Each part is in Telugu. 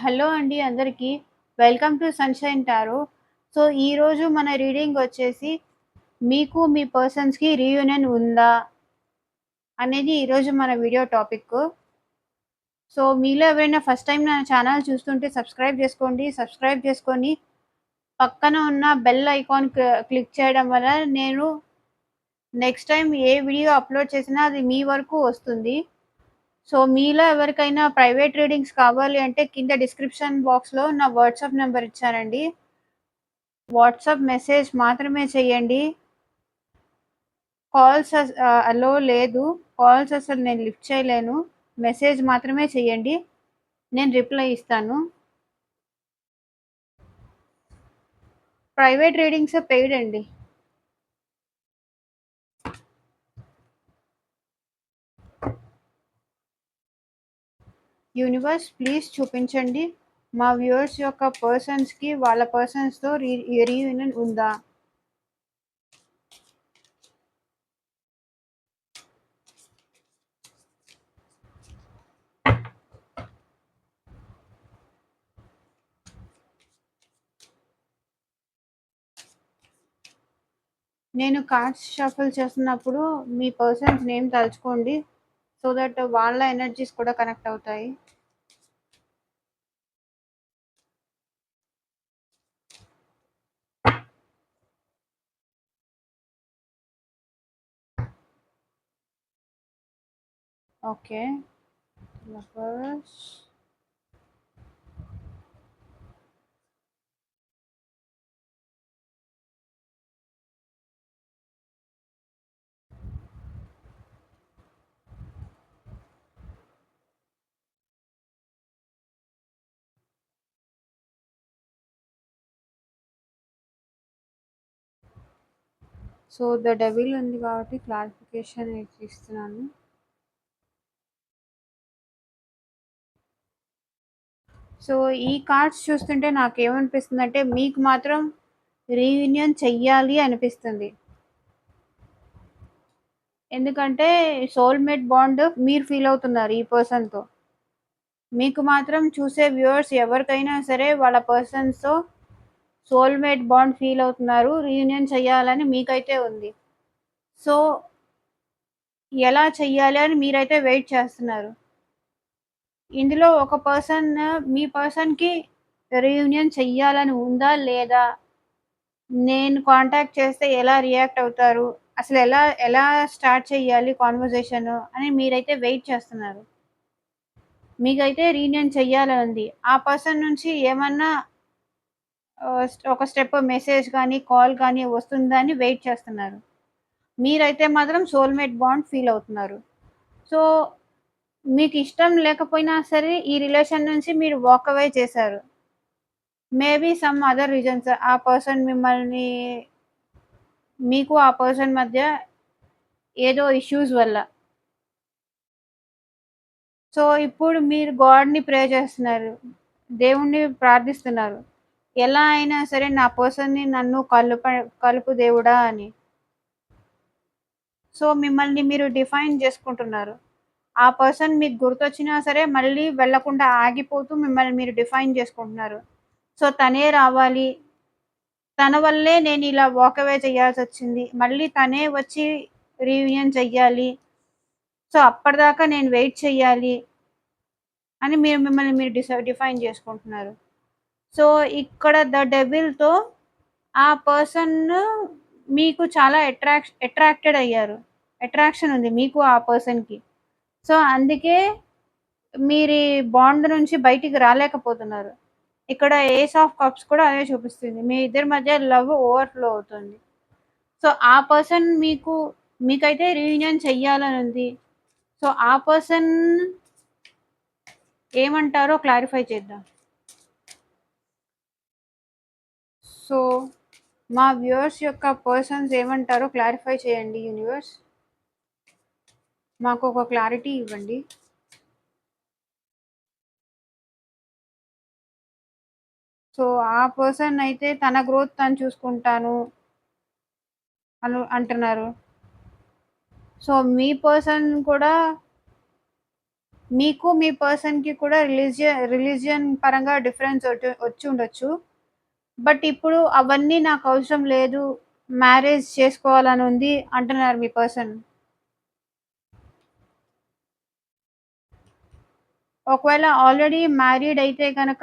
హలో అండి అందరికీ. Welcome to sunshine tarot. So, ఈరోజు మన రీడింగ్ వచ్చేసి మీకు మీ పర్సన్స్‌కి రీయూనియన్ ఉందా? అనేది ఈరోజు మన వీడియో టాపిక్కు. సో, మీలో ఎవరైనా ఫస్ట్ టైమ్ నా ఛానల్ చూస్తుంటే సబ్స్క్రైబ్ చేసుకోండి. సబ్స్క్రైబ్ చేసుకొని పక్కన ఉన్న బెల్ ఐకాన్ క్లిక్ చేయడం వల్ల నేను నెక్స్ట్ టైమ్ ఏ వీడియో అప్‌లోడ్ చేసినా అది మీ వరకు వస్తుంది. సో, మీలో ఎవరికైనా ప్రైవేట్ రీడింగ్స్ కావాలి అంటే కింద డిస్క్రిప్షన్ బాక్స్‌లో నా వాట్సాప్ నంబర్ ఇచ్చానండి. వాట్సాప్ మెసేజ్ మాత్రమే చేయండి. అలో లేదు. కాల్స్ అసలు నేను లిఫ్ట్ చేయలేను. మెసేజ్ మాత్రమే చేయండి. నేను రిప్లై ఇస్తాను. ప్రైవేట్ రీడింగ్స్ పెయిడ్ అండి. యూనివర్స్ ప్లీజ్ చూపించండి. మా వ్యూవర్స్ యొక్క పర్సన్స్‌కి వాళ్ళ పర్సన్స్‌తో రీయూనియన్ ఉందా? నేను కార్డ్స్ షఫుల్ చేస్తున్నప్పుడు మీ పర్సన్స్ నేమ్ తలుచుకోండి. సో దట్ వాళ్ళ ఎనర్జీస్ కూడా కనెక్ట్ అవుతాయి. Okay. Lovers. So, the devil ఉంది కాబట్టి క్లారిఫికేషన్ ఇస్తున్నాను. సో, ఈ కార్డ్స్ చూస్తుంటే నాకేమనిపిస్తుందంటే మీకు మాత్రం రీయూనియన్ చెయ్యాలి అనిపిస్తుంది. ఎందుకంటే సోల్‌మేట్ బాండ్ మీరు ఫీల్ అవుతున్నారు ఈ పర్సన్‌తో. మీకు మాత్రం చూసే వ్యూవర్స్ ఎవరికైనా సరే వాళ్ళ పర్సన్స్‌తో సోల్‌మేట్ బాండ్ ఫీల్ అవుతున్నారు. రీయూనియన్ చెయ్యాలని మీకైతే ఉంది. సో, ఎలా చెయ్యాలి అని మీరైతే వెయిట్ చేస్తున్నారు. ఇందులో ఒక పర్సన్ మీ పర్సన్‌కి రీయూనియన్ చెయ్యాలని ఉందా? లేదా? నేను కాంటాక్ట్ చేస్తే ఎలా రియాక్ట్ అవుతారు? అసలు ఎలా ఎలా స్టార్ట్ చేయాలి కాన్వర్జేషను అని మీరైతే వెయిట్ చేస్తున్నారు. మీకైతే రీయూనియన్ చెయ్యాలని ఉంది. ఆ పర్సన్ నుంచి ఏమన్నా ఒక స్టెప్ మెసేజ్ గానీ, కాల్ గానీ వస్తుందా అని వెయిట్ చేస్తున్నారు. మీరైతే మాత్రం సోల్‌మేట్ బాండ్ ఫీల్ అవుతున్నారు. సో, మీకిష్టం లేకపోయినా సరే ఈ రిలేషన్ నుంచి మీరు వాక్ అవే చేశారు. మేబీ సమ్ అదర్ రీజన్స్ ఆ పర్సన్ మిమ్మల్ని మీకు ఆ పర్సన్ మధ్య ఏదో ఇష్యూస్ వల్ల. సో, ఇప్పుడు మీరు గాడ్‌ని ప్రే చేస్తున్నారు. దేవుడిని ప్రార్థిస్తున్నారు. ఎలా అయినా సరే నా పర్సన్‌ని నన్ను కలుపు దేవుడా అని. సో, మిమ్మల్ని మీరు డిఫైన్ చేసుకుంటున్నారు. ఆ పర్సన్ మీకు గుర్తొచ్చినా సరే మళ్ళీ వెళ్ళకుండా ఆగిపోతూ మిమ్మల్ని మీరు డిఫైన్ చేసుకుంటున్నారు. సో, తనే రావాలి. తన వల్లే నేనిలా వాక్ అవే చేయాల్సొచ్చింది. మళ్ళీ తనే వచ్చి రీయూనియన్ చెయ్యాలి. సో, అప్పటిదాకా నేను వెయిట్ చెయ్యాలి అని మీరు మిమ్మల్ని మీరు డిఫైన్ చేసుకుంటున్నారు. సో, ఇక్కడ ద డెవిల్‌తో ఆ పర్సన్ మీకు చాలా అట్రాక్టెడ్ అయ్యారు. అట్రాక్షన్ ఉంది మీకు ఆ పర్సన్‌కి. సో, అందుకే మీరీ బాండ్ నుంచి బయటికి రాలేకపోతున్నారు. ఇక్కడ ఏస్ ఆఫ్ కప్స్ కూడా అదే చూపిస్తుంది. మీ ఇద్దరి మధ్య లవ్ ఓవర్‌ఫ్లో అవుతుంది. సో, ఆ పర్సన్ మీకైతే రీయూనియన్ చెయ్యాలనుంది. సో, ఆ పర్సన్ ఏమంటారో క్లారిఫై చేద్దాం. సో, మా వ్యూవర్స్ యొక్క పర్సన్స్ ఏమంటారో క్లారిఫై చేయండి యూనివర్స్. మాకొక క్లారిటీ ఇవ్వండి. సో, ఆ పర్సన్ అయితే తన గ్రోత్ తను చూసుకుంటాను అంటున్నారు. సో, మీ పర్సన్ కూడా మీకు మీ పర్సన్‌కి కూడా రిలిజియన్ పరంగా డిఫరెన్స్ వచ్చుండొచ్చు. బట్ ఇప్పుడు అవన్నీ నాకవసరం లేదు. మ్యారేజ్ చేసుకోవాలనుంది అంటున్నారు మీ పర్సన్. ఒకవేళ ఆల్రెడీ మ్యారీడ్ అయితే గనక,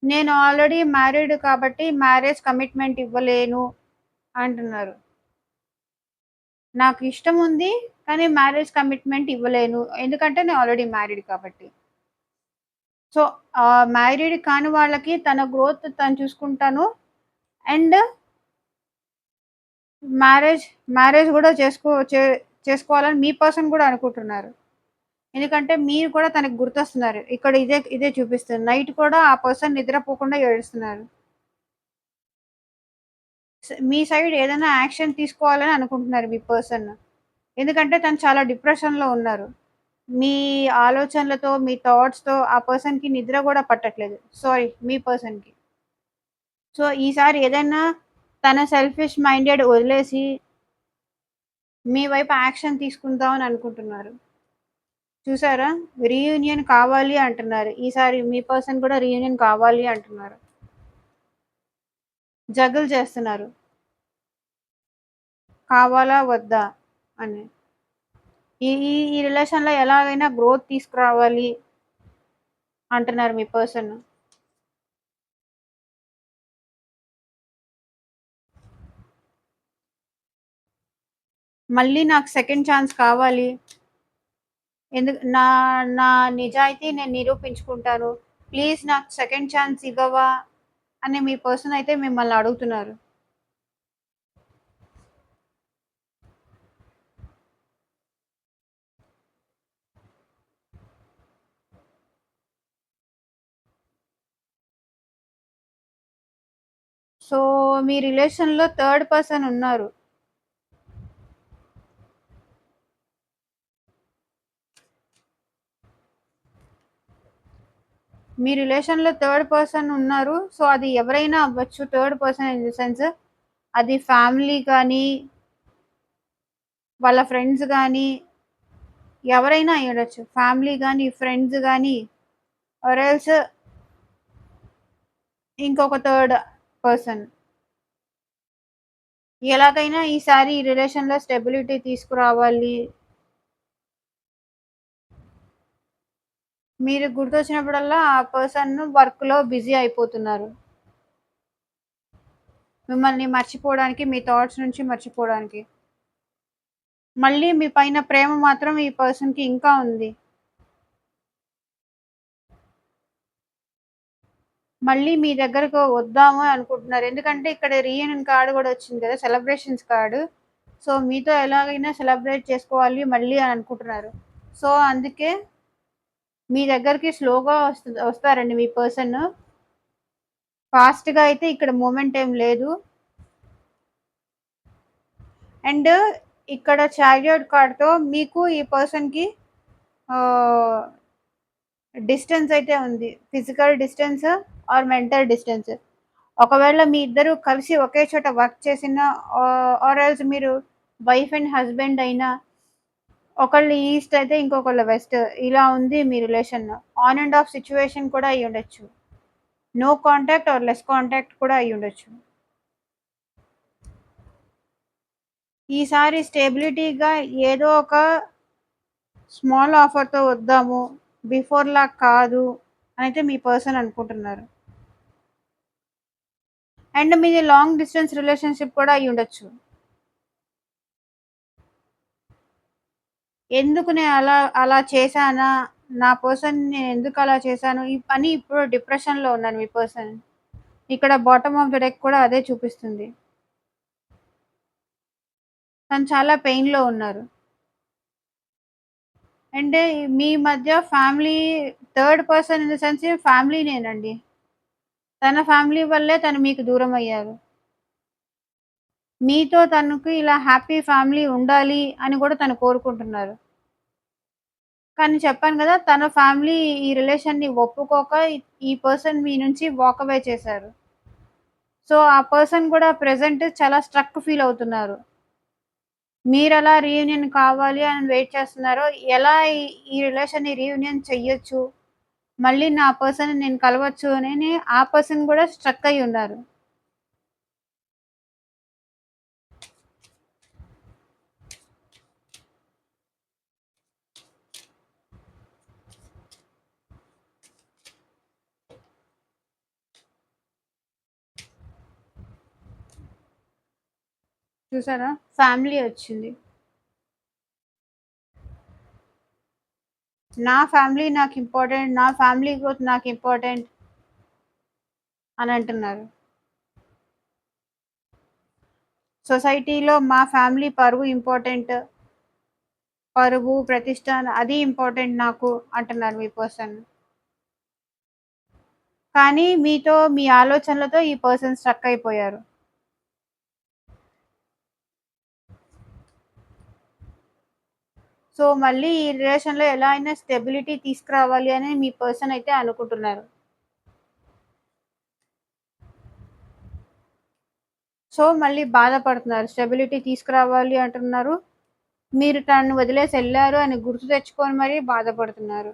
నేను ఆల్రెడీ మ్యారీడ్ కాబట్టి మ్యారేజ్ కమిట్మెంట్ ఇవ్వలేను అంటున్నారు. నాకు ఇష్టముంది. కానీ మ్యారేజ్ కమిట్మెంట్ ఇవ్వలేను. ఎందుకంటే నేను ఆల్రెడీ మ్యారీడ్ కాబట్టి. సో, మ్యారీడ్ కాని వాళ్ళకి తన గ్రోత్ తను చూసుకుంటాను. అండ్ మ్యారేజ్ మ్యారేజ్ గూడా చేసుకోవాలని మీ పర్సన్ గూడా అనుకుంటున్నారు. ఎందుకంటే మీరు కూడా తనకి గుర్తొస్తున్నారు. ఇక్కడ ఇదే చూపిస్తుంది. నైట్ కూడా ఆ పర్సన్ నిద్రపోకుండా ఏడుస్తున్నారు. మీ సైడ్ ఏదైనా యాక్షన్ తీసుకోవాలని అనుకుంటున్నారు మీ పర్సన్. ఎందుకంటే తను చాలా డిప్రెషన్‌లో ఉన్నారు. మీ ఆలోచనలతో, మీ థాట్స్‌తో ఆ పర్సన్‌కి నిద్ర గూడా పట్టట్లేదు. సారీ మీ పర్సన్‌కి. సో, ఈసారి ఏదైనా తన సెల్ఫిష్ మైండెడ్ వదిలేసి మీ వైపు యాక్షన్ తీసుకుందాం అని అనుకుంటున్నారు. చూసారా? రీయూనియన్ కావాలి అంటున్నారు. ఈసారి మీ పర్సన్ కూడా రీయూనియన్ కావాలి అంటున్నారు. జగుల్ చేస్తున్నారు. కావాలా? వద్దా? అని. ఈ ఈ ఈ రిలేషన్‌లో ఎలాగైనా గ్రోత్ తీసుకురావాలి అంటున్నారు మీ పర్సన్. మళ్ళీ నాకు సెకండ్ ఛాన్స్ కావాలి. నా నా నిజాయితీ నేను నిరూపించుకుంటాను. ప్లీజ్ నాకు సెకండ్ ఛాన్స్ ఇవ్వవా? అని మీ పర్సన్ అయితే మిమ్మల్ని అడుగుతున్నారు. సో, మీ రిలేషన్‌లో థర్డ్ పర్సన్ ఉన్నారు. మీ రిలేషన్‌లో థర్డ్ పర్సన్ ఉన్నారు. సో, అది ఎవరైనా అవ్వచ్చు. Third person in the sense అది ఫ్యామిలీ గానీ, వాళ్ళ ఫ్రెండ్స్ గానీ, ఎవరైనా అయ్యుండొచ్చు. ఫ్యామిలీ గానీ, ఫ్రెండ్స్ గానీ ఆర్ ఎల్స్ ఇంకొక థర్డ్ పర్సన్. ఎలాగైనా ఈసారి ఈ రిలేషన్‌లో స్టెబిలిటీ తీసుకురావాలి. మీరు గుర్తొచ్చినప్పుడల్లా ఆ పర్సన్ వర్క్‌లో బిజీ అయిపోతున్నారు. మిమ్మల్ని మర్చిపోవడానికి, మీ థాట్స్ నుంచి మర్చిపోవడానికి. మళ్ళీ మీ పైన ప్రేమ మాత్రం ఈ పర్సన్‌కి ఇంకా ఉంది. మళ్ళీ మీ దగ్గరకు వద్దాము అని అనుకుంటున్నారు. ఎందుకంటే ఇక్కడ రీయూనియన్ కార్డ్ గూడా వచ్చింది కదా! Celebrations card. సో, మీతో ఎలాగైనా సెలబ్రేట్ చేసుకోవాలి మళ్ళీ అని అనుకుంటున్నారు. సో, అందుకే మీ దగ్గరికి స్లోగా వస్తారండి మీ పర్సన్. ఫాస్ట్‌గా అయితే ఇక్కడ మూవ్‌మెంట్ ఏం లేదు. అండ్ ఇక్కడ చారియట్ కార్డ్‌తో మీకు ఈ పర్సన్‌కి ఆహ్, డిస్టెన్స్ అయితే ఉంది. Physical distance or mental distance. ఒకవేళ మీ ఇద్దరు కలిసి ఒకే చోట వర్క్ చేసినా ఆర్ ఎల్స్ మీరు వైఫ్ అండ్ హస్బెండ్ అయినా ఒకళ్ళు ఈస్ట్ అయితే ఇంకొకళ్ళు వెస్ట్ ఇలా ఉంది మీ relation. On and off situation కూడా అయ్యుండొచ్చు. No contact or less contact కూడా అయ్యుండొచ్చు. ఈసారి స్టెబిలిటీగా ఏదో ఒక స్మాల్ ఆఫర్‌తో వద్దాము. బిఫోర్‌లా కాదు అనైతే మీ పర్సన్ అనుకుంటున్నారు. అండ్ మీది లాంగ్ డిస్టెన్స్ రిలేషన్‌షిప్ కూడా అయ్యుండొచ్చు. ఎందుకు నేను అలా చేశానా? నా పర్సన్ నేనెందుకు అలా చేశాను? ఈ పని ఇప్పుడు డిప్రెషన్‌లో ఉన్నారు మీ పర్సన్. ఇక్కడ బాటమ్ ఆఫ్ ద డెక్ కూడా అదే చూపిస్తుంది. తను చాలా పెయిన్‌లో ఉన్నారు. అండ్ మీ మధ్య family third person in the sense ఫ్యామిలీనేనండి. తన ఫ్యామిలీ వల్లే తను మీకు దూరమయ్యారు. మీతో తనకి ఇలా హ్యాపీ ఫ్యామిలీ ఉండాలి అని కూడా తను కోరుకుంటున్నారు. కానీ చెప్పాను గదా! తన ఫ్యామిలీ ఈ రిలేషన్‌ని ఒప్పుకోక ఈ పర్సన్ మీ నుంచి వాక్ అవే చేశారు. సో, ఆ పర్సన్ గూడా ప్రెజెంట్ చాలా స్ట్రక్ ఫీల్ అవుతున్నారు. మీరెలా రీయూనియన్ కావాలి అని వెయిట్ చేస్తున్నారో, ఎలా ఈ రిలేషన్‌ని రీయూనియన్ చెయ్యొచ్చు, మళ్ళీ నా పర్సన్‌ని నేను కలవచ్చు అనని ఆ పర్సన్ గూడా స్ట్రక్ అయ్యున్నారు. చూసారా? ఫ్యామిలీ ఒచ్చింది. నా ఫ్యామిలీ నాకింపార్టెంట్. నా ఫ్యామిలీ గ్రోత్ నాకింపార్టెంట్ అనంటున్నారు. సొసైటీలో మా ఫ్యామిలీ పరువు ఇంపార్టెంట్. పరువు, ప్రతిష్ట అది ఇంపార్టెంట్ నాకు అంటున్నారు మీ పర్సన్. కానీ మీతో మీ ఆలోచనలతో ఈ పర్సన్ స్ట్రక్ అయిపోయారు. సో, మళ్ళీ ఈ రిలేషన్‌లో ఎలా అయినా స్టెబిలిటీ తీసుకురావాలి అని మీ పర్సన్ అయితే అనుకుంటున్నారు. సో, మళ్ళీ బాధపడుతున్నారు. స్టెబిలిటీ తీసుకురావాలి అంటున్నారు. మీరు తనని వదిలేసి ఎళ్లారు అని గుర్తు తెచ్చుకొని మరీ బాధపడుతున్నారు.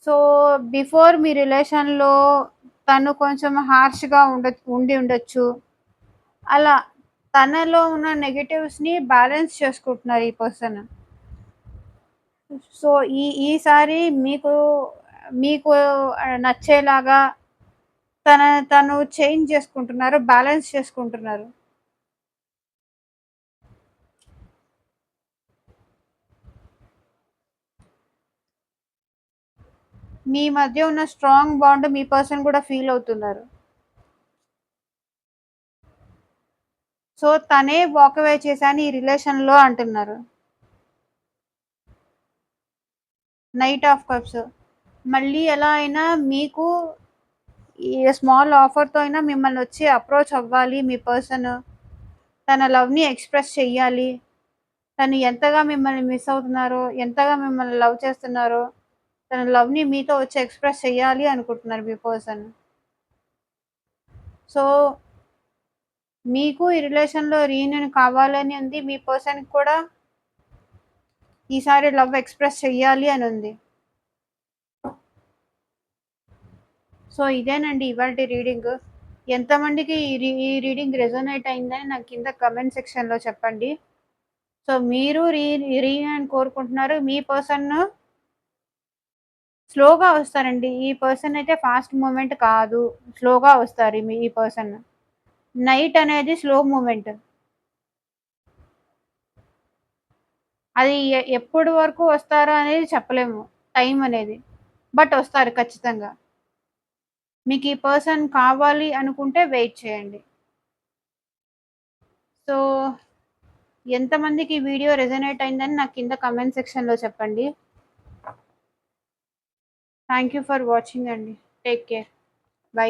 సో, బిఫోర్ మీ రిలేషన్‌లో తను కొంచెం హార్ష్‌గా ఉండి ఉండొచ్చు. అలా తనలో ఉన్న నెగెటివ్స్‌ని బ్యాలెన్స్ చేసుకుంటున్నారు ఈ పర్సన్. సో, ఈసారి మీకు నచ్చేలాగా తను చేంజ్ చేసుకుంటున్నారు. బ్యాలెన్స్ చేసుకుంటున్నారు. మీ మధ్య ఉన్న స్ట్రాంగ్ బాండ్ మీ పర్సన్ కూడా ఫీల్ అవుతున్నారు. సో, తనే వాక్ అవే చేశాను ఈ రిలేషన్‌లో అంటున్నారు. Knight of cups. మళ్ళీ ఎలా అయినా మీకు ఈ స్మాల్ ఆఫర్‌తో అయినా మిమ్మల్నొచ్చి అప్రోచ్ అవ్వాలి మీ పర్సన్. తన లవ్‌ని ఎక్స్‌ప్రెస్ చెయ్యాలి. తను ఎంతగా మిమ్మల్ని మిస్ అవుతున్నారో, ఎంతగా మిమ్మల్ని లవ్ చేస్తున్నారో, తన లవ్‌ని మీతో వచ్చి ఎక్స్‌ప్రెస్ చెయ్యాలి అనుకుంటున్నారు మీ పర్సన్. సో, మీకు ఈ రిలేషన్‌లో రీయూనియన్ కావాలని ఉంది. మీ పర్సన్‌కి కూడా ఈసారి లవ్ ఎక్స్‌ప్రెస్ చెయ్యాలి అనుంది. సో, ఇదేనండి ఇవాల్టి రీడింగు. ఎంతమందికి ఈ రీడింగ్ రెజొనేట్ అయిందని నాకు కింద కామెంట్ సెక్షన్‌లో చెప్పండి. సో, మీరు రీయూనియన్ కోరుకుంటున్నారు. మీ పర్సన్ స్లోగా వస్తారండి. ఈ పర్సన్ అయితే ఫాస్ట్ మూవ్‌మెంట్ కాదు. స్లోగా వస్తారు ఈ పర్సన్. నైట్ అనేది స్లో మూవ్‌మెంట్. అది ఎప్పటి వరకు వస్తారో అనేది చెప్పలేము. టైం అనేది. బట్ వస్తారు ఖచ్చితంగా. మీకు ఈ పర్సన్ కావాలి అనుకుంటే వెయిట్ చేయండి. సో, ఎంతమందికి ఈ వీడియో రెజొనేట్ అయిందని నాకు కింద కామెంట్ సెక్షన్‌లో చెప్పండి. థాంక్ యూ ఫర్ వాచింగ్ అండి. Take care. బై.